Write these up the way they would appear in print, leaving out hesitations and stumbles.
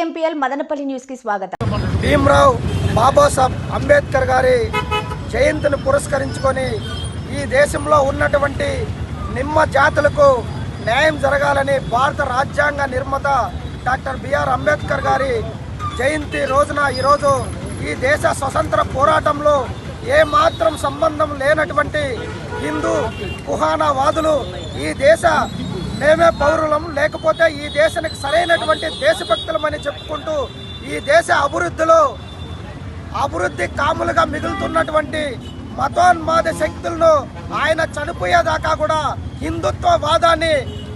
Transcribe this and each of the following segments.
Kmpl Madanapalle news కి స్వాగతం. భీమ్రావ్ బాబాసాహెబ్ అంబేద్కర్ గారి జయంతిని పురస్కరించుకొని ఈ దేశంలో ఉన్నటువంటి నిమ్మ జాతులకు న్యాయం జరగాలని భారత రాజ్యాంగ నిర్మాత డాక్టర్ బిఆర్ అంబేద్కర్ గారి జయంతి రోజున ఈరోజు ఈ దేశ స్వతంత్ర పోరాటంలో ఏమాత్రం సంబంధం లేనటువంటి హిందూ కుహానావాదులు ఈ దేశ మేమే పౌరులం లేకపోతే ఈ దేశానికి సరైనటువంటి దేశభక్తులమని చెప్పుకుంటూ ఈ దేశ అభివృద్ధి కాములుగా మిగులుతున్నటువంటి మతోన్మాద శక్తులను ఆయన చనిపోయేదాకా కూడా హిందుత్వవాదాన్ని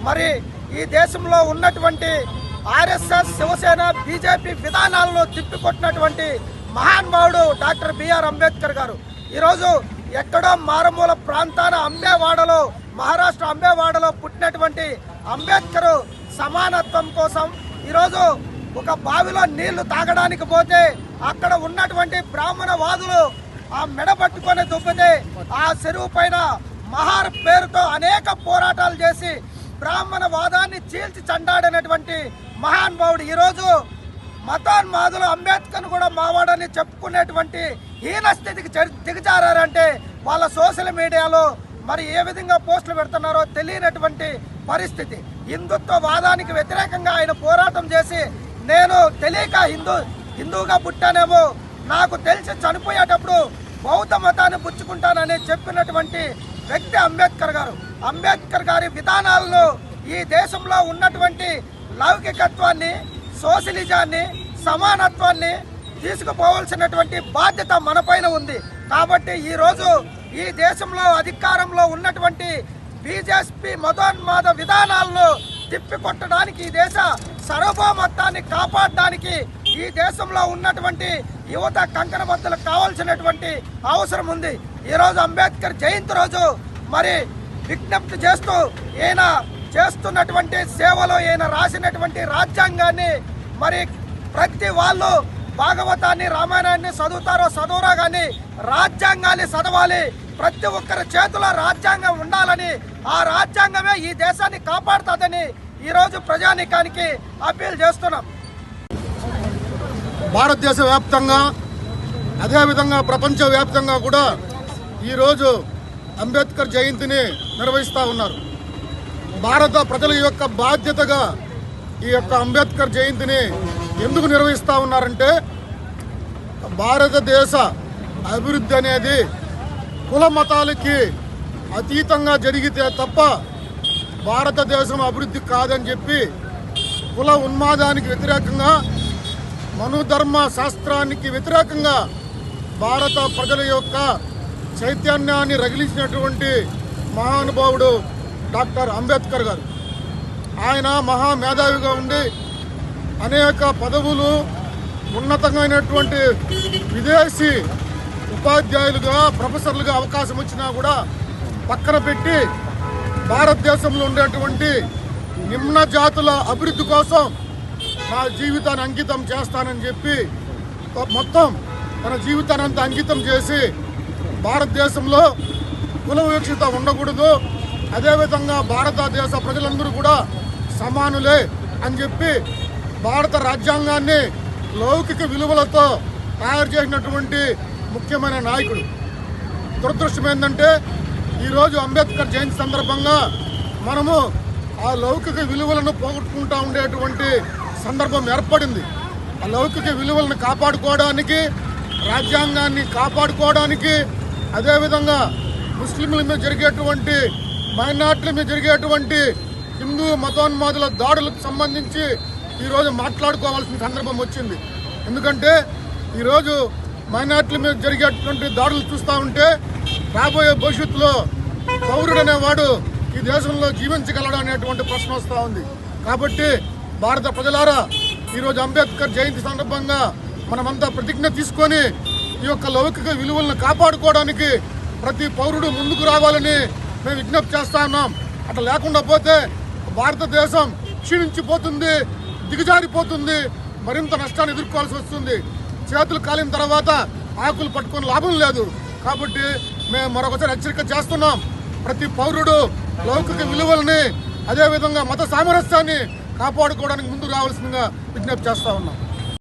మరి ఈ దేశంలో ఉన్నటువంటి ఆర్ఎస్ఎస్ శివసేన బీజేపీ విధానాలను తిప్పికొట్టినటువంటి మహానుభావుడు డాక్టర్ బిఆర్ అంబేద్కర్ గారు ఈరోజు ఎక్కడో మారుమూల ప్రాంతాన అంబేవాడలో మహారాష్ట్ర అంబేవాడలో పుట్టినటువంటి అంబేద్కర్ సమానత్వం కోసం ఈరోజు ఒక బావిలో నీళ్లు తాగడానికి పోతే అక్కడ ఉన్నటువంటి బ్రాహ్మణవాదులు ఆ మెడ పట్టుకొని దుబ్బితే ఆ చెరువు పైన మహార్ పేరుతో అనేక పోరాటాలు చేసి బ్రాహ్మణవాదాన్ని చీల్చి చండాడినటువంటి మహానుభావుడు ఈరోజు మతోన్మాదులు అంబేద్కర్ కూడా మావాడని చెప్పుకునేటువంటి హీన స్థితికి దిగజారంటే వాళ్ళ సోషల్ మీడియాలో మరి ఏ విధంగా పోస్టులు పెడుతున్నారో తెలియనటువంటి పరిస్థితి. హిందుత్వవాదానికి వ్యతిరేకంగా ఆయన పోరాటం చేసి నేను తెలియక హిందువుగా పుట్టానేమో నాకు తెలిసి చనిపోయేటప్పుడు బౌద్ధ మతాన్ని పుచ్చుకుంటానని చెప్పినటువంటి వ్యక్తి అంబేద్కర్ గారు. అంబేద్కర్ గారి విధానాలను ఈ దేశంలో ఉన్నటువంటి లౌకికత్వాన్ని సోషలిజాన్ని సమానత్వాన్ని తీసుకుపోవాల్సినటువంటి బాధ్యత మనపైన ఉంది. కాబట్టి ఈరోజు ఈ దేశంలో అధికారంలో ఉన్నటువంటి బీజేపీ మతోన్మాద విధానాలను తిప్పికొట్టడానికి ఈ దేశ సార్వభౌమత్వాన్ని కాపాడడానికి ఈ దేశంలో ఉన్నటువంటి యువత కంకణబద్ధులకు కావాల్సినటువంటి అవసరం ఉంది. ఈరోజు అంబేద్కర్ జయంతి రోజు మరి విజ్ఞప్తి చేస్తూ ఈయన చేస్తున్నటువంటి సేవలో ఈయన రాసినటువంటి రాజ్యాంగాన్ని మరి ప్రతి వాళ్ళు భాగవతాన్ని రామాయణాన్ని చదువురా కానీ రాజ్యాంగాన్ని చదవాలి. ప్రతి ఒక్కరి చేతిలో రాజ్యాంగం ఉండాలని ఆ రాజ్యాంగమే ఈ దేశాన్ని కాపాడుతుందని ఈరోజు ప్రజానీకానికి అప్పీల్ చేస్తున్నాం. భారతదేశ వ్యాప్తంగా అదేవిధంగా ప్రపంచవ్యాప్తంగా కూడా ఈరోజు అంబేద్కర్ జయంతిని నిర్వహిస్తూ ఉన్నారు. భారత ప్రజల యొక్క బాధ్యతగా ఈ యొక్క అంబేద్కర్ జయంతిని ఎందుకు నిర్వహిస్తూ ఉన్నారంటే భారతదేశ అభివృద్ధి అనేది కుల మతాలకి అతీతంగా జరిగితే తప్ప భారతదేశం అభివృద్ధి కాదని చెప్పి కుల ఉన్మాదానికి వ్యతిరేకంగా మనుధర్మ శాస్త్రానికి వ్యతిరేకంగా భారత ప్రజల యొక్క చైతన్యాన్ని రగిలించినటువంటి మహానుభావుడు డాక్టర్ అంబేద్కర్ గారు. ఆయన మహామేధావిగా ఉండి అనేక పదవులు ఉన్నతమైనటువంటి విదేశీ ఉపాధ్యాయులుగా ప్రొఫెసర్లుగా అవకాశం వచ్చినా కూడా పక్కన పెట్టి భారతదేశంలో ఉండేటువంటి నిమ్న జాతుల అభివృద్ధి కోసం నా జీవితాన్ని అంకితం చేస్తానని చెప్పి మొత్తం తన జీవితాన్ని అంతా అంకితం చేసి భారతదేశంలో కుల వివక్షత ఉండకూడదు, అదేవిధంగా భారతదేశ ప్రజలందరూ కూడా సమానులే అని చెప్పి భారత రాజ్యాంగాన్ని లౌకిక విలువలతో తయారు చేసినటువంటి ముఖ్యమైన నాయకుడు. దురదృష్టం ఏంటంటే ఈరోజు అంబేద్కర్ జయంతి సందర్భంగా మనము ఆ లౌకిక విలువలను పోగొట్టుకుంటూ ఉండేటువంటి సందర్భం ఏర్పడింది. ఆ లౌకిక విలువలను కాపాడుకోవడానికి, రాజ్యాంగాన్ని కాపాడుకోవడానికి, అదేవిధంగా ముస్లింల మీద జరిగేటువంటి మైనార్టీల మీద జరిగేటువంటి హిందూ మతోన్మాదుల దాడులకు సంబంధించి ఈరోజు మాట్లాడుకోవాల్సిన సందర్భం వచ్చింది. ఎందుకంటే ఈరోజు మైనార్టీల మీద జరిగేటువంటి దాడులు చూస్తూ ఉంటే రాబోయే భవిష్యత్తులో పౌరుడు అనేవాడు ఈ దేశంలో జీవించగలడు అనేటువంటి ప్రశ్న వస్తూ ఉంది. కాబట్టి భారత ప్రజలారా ఈరోజు అంబేద్కర్ జయంతి సందర్భంగా మనమంతా ప్రతిజ్ఞ తీసుకొని ఈ యొక్క లౌకిక విలువలను కాపాడుకోవడానికి ప్రతి పౌరుడు ముందుకు రావాలని మేము విజ్ఞప్తి చేస్తా ఉన్నాం. అట్లా లేకుండా పోతే భారతదేశం క్షీణించిపోతుంది, దిగజారిపోతుంది, మరింత నష్టాన్ని ఎదుర్కోవాల్సి వస్తుంది. చేతులు కాలిన తర్వాత ఆకులు పట్టుకొని లాభం లేదు. కాబట్టి మేము మరొకసారి హెచ్చరిక చేస్తున్నాం. ప్రతి పౌరుడు లౌకిక విలువల్ని అదేవిధంగా మత సామరస్యాన్ని కాపాడుకోవడానికి ముందు రావాల్సిందిగా విజ్ఞప్తి చేస్తా ఉన్నాం.